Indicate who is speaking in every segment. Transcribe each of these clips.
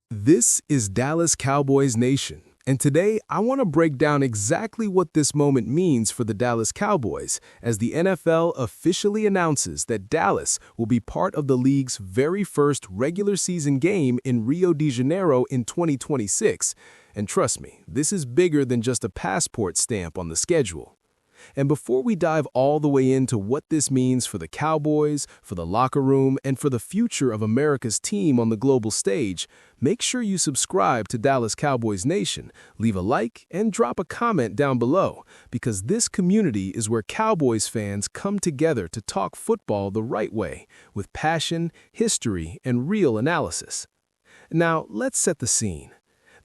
Speaker 1: This is Dallas Cowboys Nation, and today I want to break down exactly what this moment means for the Dallas Cowboys as the NFL officially announces that Dallas will be part of the league's very first regular season game in Rio de Janeiro in 2026. And trust me, this is bigger than just a passport stamp on the schedule. And before we dive all the way into what this means for the Cowboys, for the locker room, and for the future of America's team on the global stage, make sure you subscribe to Dallas Cowboys Nation, leave a like, and drop a comment down below, because this community is where Cowboys fans come together to talk football the right way, with passion, history, and real analysis. Now, let's set the scene.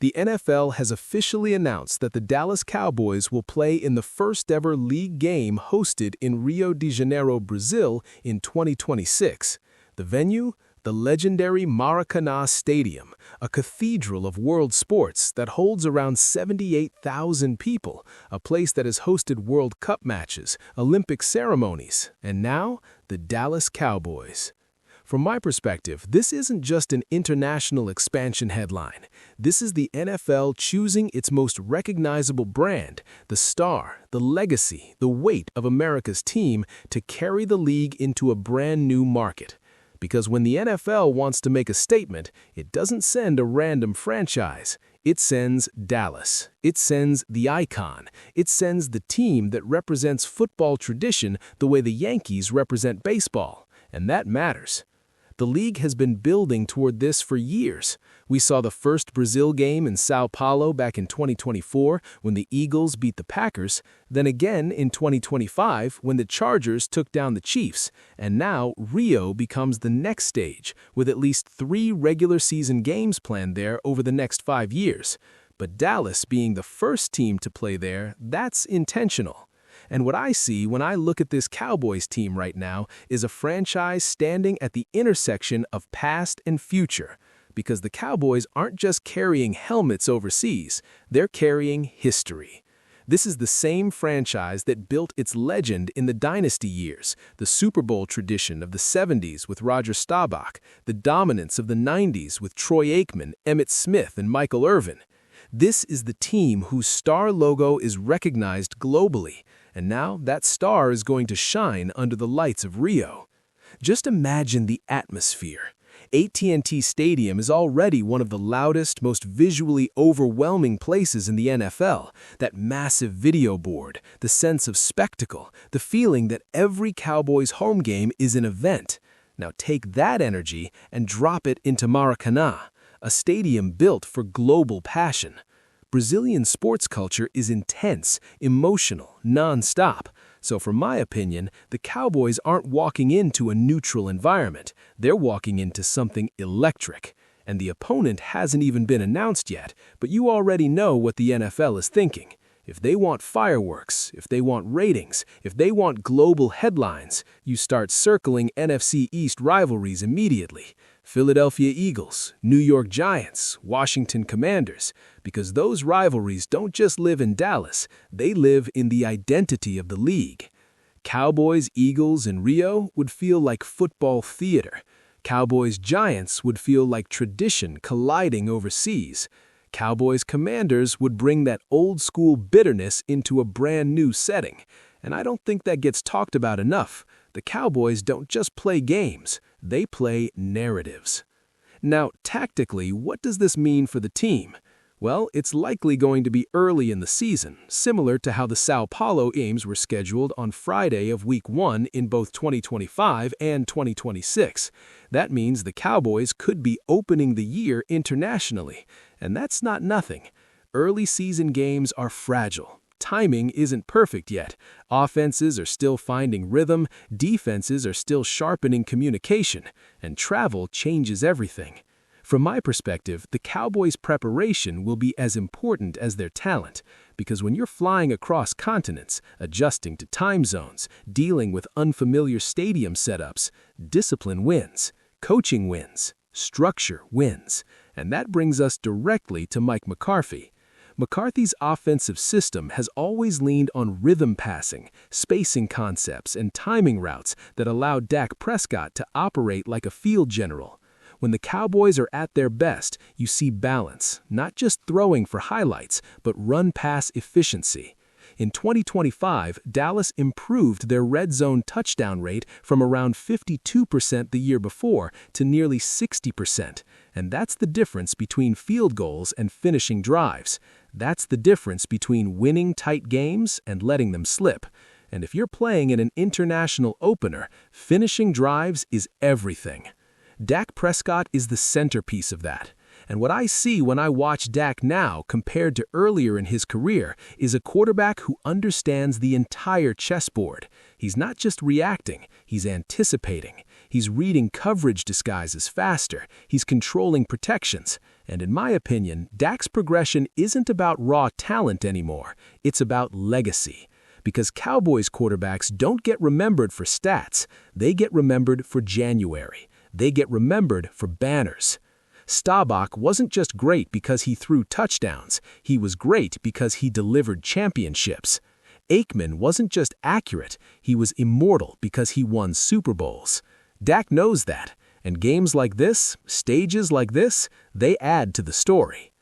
Speaker 1: The NFL has officially announced that the Dallas Cowboys will play in the first-ever league game hosted in Rio de Janeiro, Brazil in 2026. The venue? The legendary Maracanã Stadium, a cathedral of world sports that holds around 78,000 people, a place that has hosted World Cup matches, Olympic ceremonies, and now, the Dallas Cowboys. From my perspective, this isn't just an international expansion headline. This is the NFL choosing its most recognizable brand, the star, the legacy, the weight of America's team to carry the league into a brand new market. Because when the NFL wants to make a statement, it doesn't send a random franchise. It sends Dallas. It sends the icon. It sends the team that represents football tradition the way the Yankees represent baseball. And that matters. The league has been building toward this for years. We saw the first Brazil game in Sao Paulo back in 2024 when the Eagles beat the Packers, then again in 2025 when the Chargers took down the Chiefs, and now Rio becomes the next stage with at least 3 regular season games planned there over the next 5 years. But Dallas being the first team to play there, that's intentional. And what I see when I look at this Cowboys team right now is a franchise standing at the intersection of past and future. Because the Cowboys aren't just carrying helmets overseas, they're carrying history. This is the same franchise that built its legend in the dynasty years, the Super Bowl tradition of the 70s with Roger Staubach, the dominance of the 90s with Troy Aikman, Emmitt Smith, and Michael Irvin. This is the team whose star logo is recognized globally. And now that star is going to shine under the lights of Rio. Just imagine the atmosphere. AT&T Stadium is already one of the loudest, most visually overwhelming places in the NFL. That massive video board, the sense of spectacle, the feeling that every Cowboys home game is an event. Now take that energy and drop it into Maracanã, a stadium built for global passion. Brazilian sports culture is intense, emotional, non-stop. So from my opinion, the Cowboys aren't walking into a neutral environment. They're walking into something electric. And the opponent hasn't even been announced yet, but you already know what the NFL is thinking. If they want fireworks, if they want ratings, if they want global headlines, you start circling NFC East rivalries immediately. Philadelphia Eagles, New York Giants, Washington Commanders, because those rivalries don't just live in Dallas, they live in the identity of the league. Cowboys, Eagles, and Rio would feel like football theater. Cowboys, Giants would feel like tradition colliding overseas. Cowboys Commanders would bring that old-school bitterness into a brand-new setting. And I don't think that gets talked about enough. The Cowboys don't just play games, they play narratives. Now, tactically, what does this mean for the team? Well, it's likely going to be early in the season, similar to how the Sao Paulo games were scheduled on Friday of Week 1 in both 2025 and 2026. That means the Cowboys could be opening the year internationally, and that's not nothing. Early season games are fragile. Timing isn't perfect yet. Offenses are still finding rhythm, defenses are still sharpening communication, and travel changes everything. From my perspective, the Cowboys' preparation will be as important as their talent, because when you're flying across continents, adjusting to time zones, dealing with unfamiliar stadium setups, discipline wins, coaching wins, structure wins. And that brings us directly to Mike McCarthy. McCarthy's offensive system has always leaned on rhythm passing, spacing concepts, and timing routes that allow Dak Prescott to operate like a field general. When the Cowboys are at their best, you see balance, not just throwing for highlights, but run-pass efficiency. In 2025, Dallas improved their red zone touchdown rate from around 52% the year before to nearly 60%. And that's the difference between field goals and finishing drives. That's the difference between winning tight games and letting them slip. And if you're playing in an international opener, finishing drives is everything. Dak Prescott is the centerpiece of that. And what I see when I watch Dak now compared to earlier in his career is a quarterback who understands the entire chessboard. He's not just reacting, he's anticipating. He's reading coverage disguises faster. He's controlling protections. And in my opinion, Dak's progression isn't about raw talent anymore. It's about legacy. Because Cowboys quarterbacks don't get remembered for stats. They get remembered for January. They get remembered for banners. Staubach wasn't just great because he threw touchdowns. He was great because he delivered championships. Aikman wasn't just accurate. He was immortal because he won Super Bowls. Dak knows that. And games like this, stages like this, they add to the story.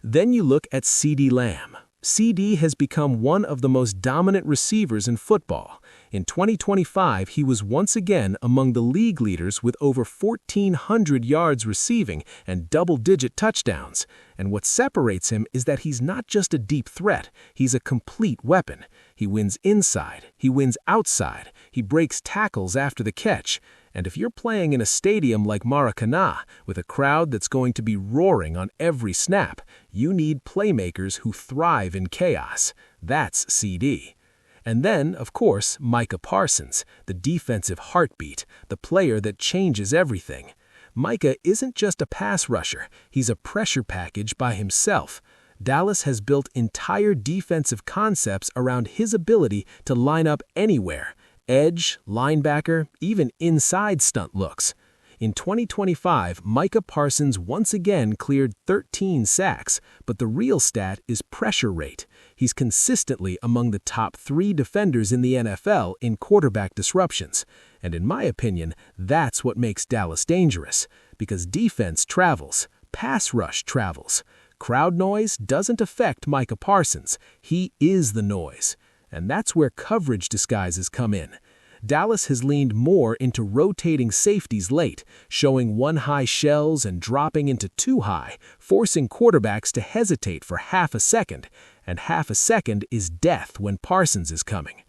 Speaker 1: Then you look at CeeDee Lamb. CeeDee has become one of the most dominant receivers in football. In 2025, he was once again among the league leaders with over 1,400 yards receiving and double-digit touchdowns. And what separates him is that he's not just a deep threat, he's a complete weapon. He wins inside, he wins outside, he breaks tackles after the catch. And if you're playing in a stadium like Maracanã, with a crowd that's going to be roaring on every snap, you need playmakers who thrive in chaos. That's CeeDee. And then, of course, Micah Parsons, the defensive heartbeat, the player that changes everything. Micah isn't just a pass rusher, he's a pressure package by himself. Dallas has built entire defensive concepts around his ability to line up anywhere. Edge, linebacker, even inside stunt looks. In 2025, Micah Parsons once again cleared 13 sacks, but the real stat is pressure rate. He's consistently among the top 3 defenders in the NFL in quarterback disruptions. And in my opinion, that's what makes Dallas dangerous. Because defense travels, pass rush travels. Crowd noise doesn't affect Micah Parsons. He is the noise. And that's where coverage disguises come in. Dallas has leaned more into rotating safeties late, showing one-high shells and dropping into two-high, forcing quarterbacks to hesitate for half a second, and half a second is death when Parsons is coming.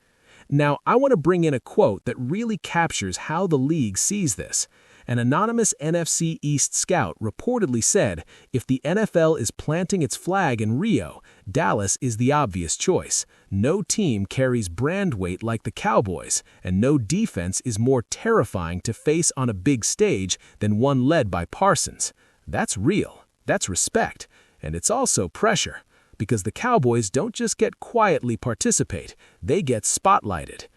Speaker 1: Now, I want to bring in a quote that really captures how the league sees this. An anonymous NFC East scout reportedly said, if the NFL is planting its flag in Rio, Dallas is the obvious choice. No team carries brand weight like the Cowboys, and no defense is more terrifying to face on a big stage than one led by Parsons. That's real. That's respect. And it's also pressure. Because the Cowboys don't just get quietly participate, they get spotlighted.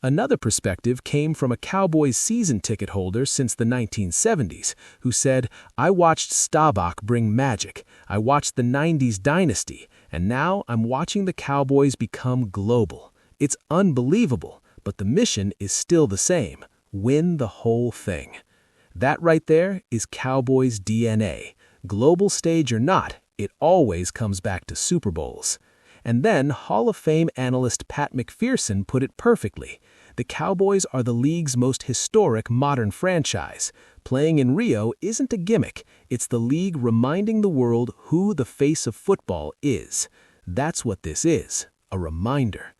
Speaker 1: Another perspective came from a Cowboys season ticket holder since the 1970s, who said, I watched Staubach bring magic, I watched the 90s dynasty, and now I'm watching the Cowboys become global. It's unbelievable, but the mission is still the same, win the whole thing. That right there is Cowboys DNA. Global stage or not, it always comes back to Super Bowls. And then Hall of Fame analyst Pat McPherson put it perfectly. The Cowboys are the league's most historic modern franchise. Playing in Rio isn't a gimmick. It's the league reminding the world who the face of football is. That's what this is, a reminder.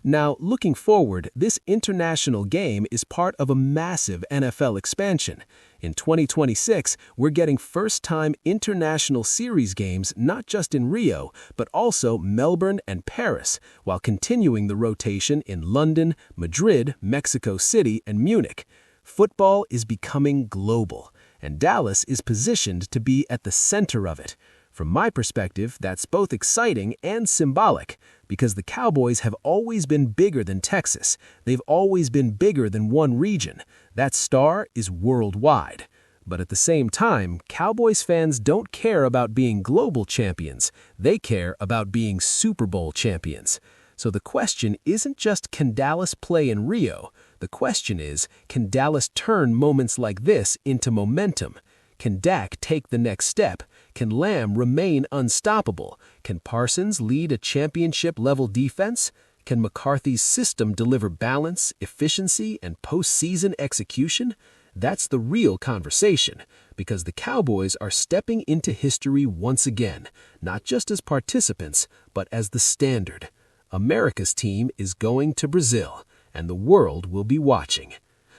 Speaker 1: Now, looking forward, this international game is part of a massive NFL expansion. In 2026, we're getting first-time international series games not just in Rio, but also Melbourne and Paris, while continuing the rotation in London, Madrid, Mexico City, and Munich. Football is becoming global, and Dallas is positioned to be at the center of it. From my perspective, that's both exciting and symbolic, because the Cowboys have always been bigger than Texas. They've always been bigger than one region. That star is worldwide. But at the same time, Cowboys fans don't care about being global champions. They care about being Super Bowl champions. So the question isn't just, can Dallas play in Rio? The question is, can Dallas turn moments like this into momentum? Can Dak take the next step? Can Lamb remain unstoppable? Can Parsons lead a championship-level defense? Can McCarthy's system deliver balance, efficiency, and postseason execution? That's the real conversation, because the Cowboys are stepping into history once again, not just as participants, but as the standard. America's team is going to Brazil, and the world will be watching.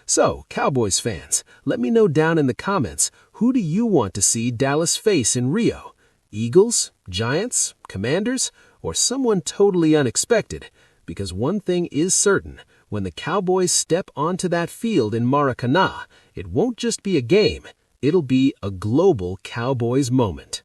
Speaker 1: So, Cowboys fans, let me know down in the comments, who do you want to see Dallas face in Rio? Eagles, Giants, Commanders, or someone totally unexpected? Because one thing is certain, when the Cowboys step onto that field in Maracanã, it won't just be a game, it'll be a global Cowboys moment.